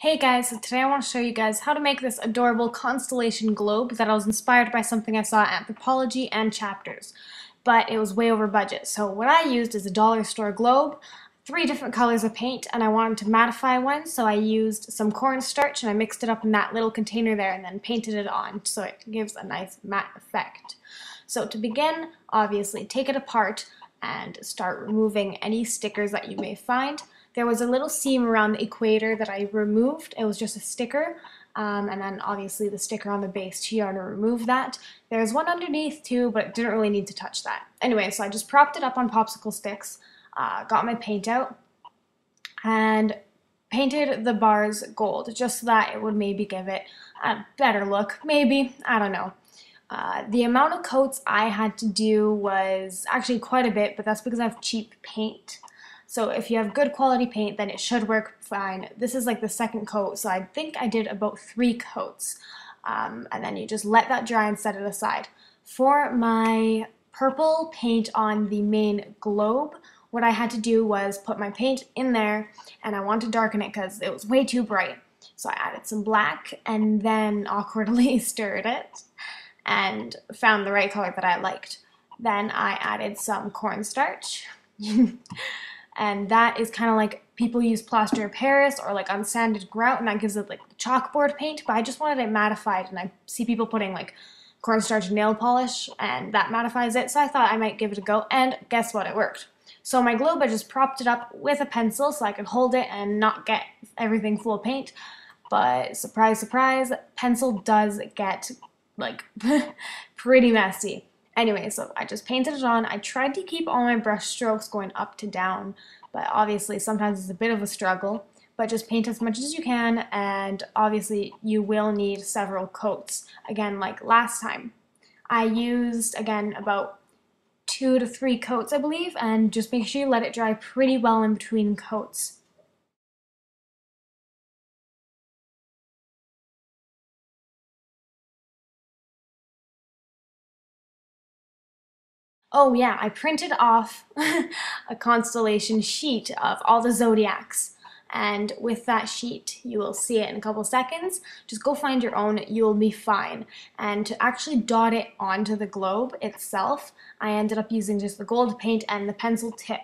Hey guys, so today I want to show you guys how to make this adorable constellation globe that I was inspired by something I saw at Anthropology and Chapters, but it was way over budget. So what I used is a dollar store globe, three different colors of paint, and I wanted to mattify one, so I used some cornstarch and I mixed it up in that little container there and then painted it on so it gives a nice matte effect. So to begin, obviously take it apart and start removing any stickers that you may find. There was a little seam around the equator that I removed. It was just a sticker, and then obviously the sticker on the base too, you want to remove that. There's one underneath too, but didn't really need to touch that. Anyway, so I just propped it up on popsicle sticks, got my paint out, and painted the bars gold, just so that it would maybe give it a better look. Maybe, I don't know. The amount of coats I had to do was actually quite a bit, but that's because I have cheap paint. So if you have good quality paint, then it should work fine. This is like the second coat, so I think I did about 3 coats. And then you just let that dry and set it aside. For my purple paint on the main globe, what I had to do was put my paint in there, and I wanted to darken it because it was way too bright. So I added some black and then awkwardly stirred it and found the right color that I liked. Then I added some cornstarch. And that is kind of like people use plaster of Paris or like unsanded grout, and that gives it like chalkboard paint, but I just wanted it mattified, and I see people putting like cornstarch nail polish and that mattifies it, so I thought I might give it a go, and guess what, it worked. So my globe, I just propped it up with a pencil so I could hold it and not get everything full of paint, but surprise, surprise, pencil does get like pretty messy. Anyway, so I just painted it on. I tried to keep all my brush strokes going up to down, but obviously sometimes it's a bit of a struggle. But just paint as much as you can, and obviously you will need several coats. Again, like last time. I used, again, about 2 to 3 coats, I believe, and just make sure you let it dry pretty well in between coats. Oh yeah, I printed off a constellation sheet of all the zodiacs. And with that sheet, you will see it in a couple seconds. Just go find your own, you'll be fine. And to actually dot it onto the globe itself, I ended up using just the gold paint and the pencil tip.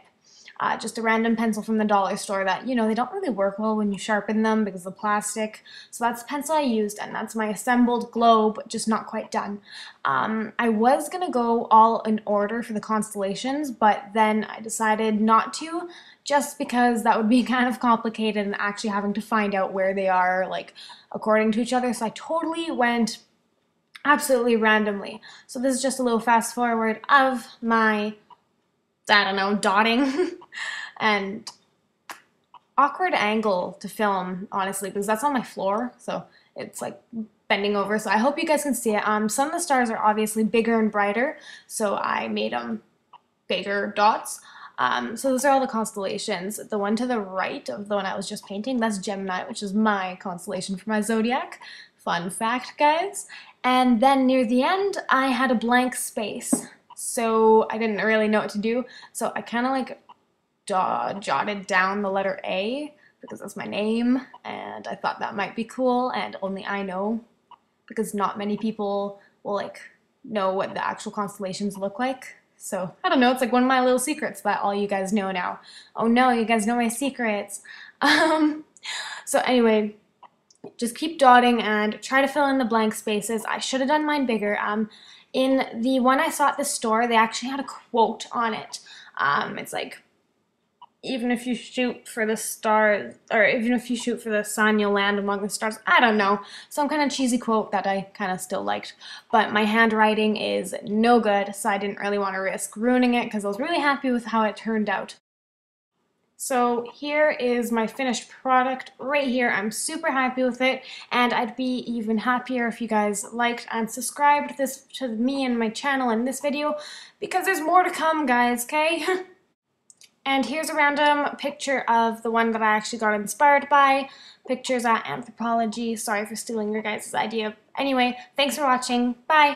Just a random pencil from the dollar store that, they don't really work well when you sharpen them because of the plastic. So that's the pencil I used, and that's my assembled globe, just not quite done. I was going to go all in order for the constellations, but then I decided not to, just because that would be kind of complicated and actually having to find out where they are, like, according to each other. So I totally went absolutely randomly. So this is just a little fast forward of my, I don't know, dotting and awkward angle to film, honestly, because that's on my floor, so it's like bending over, so I hope you guys can see it. Some of the stars are obviously bigger and brighter, so I made them bigger dots. So those are all the constellations. The one to the right of the one I was just painting, that's Gemini, which is my constellation for my zodiac. Fun fact, guys. And then near the end, I had a blank space. So I didn't really know what to do. So I kind of like jotted down the letter A because that's my name, and I thought that might be cool, and only I know, because not many people will like know what the actual constellations look like. So I don't know, it's like one of my little secrets that all you guys know now. Oh no, you guys know my secrets. So anyway, just keep dotting and try to fill in the blank spaces. I should have done mine bigger. In the one I saw at the store, they actually had a quote on it. It's like, even if you shoot for the stars, or even if you shoot for the sun, you'll land among the stars. I don't know. Some kind of cheesy quote that I kind of still liked. But my handwriting is no good, so I didn't really want to risk ruining it because I was really happy with how it turned out. So here is my finished product right here. I'm super happy with it, and I'd be even happier if you guys liked and subscribed to me and my channel and this video, because there's more to come, guys, okay? And here's a random picture of the one that I actually got inspired by. Pictures at Anthropologie. Sorry for stealing your guys' idea. Anyway, thanks for watching. Bye!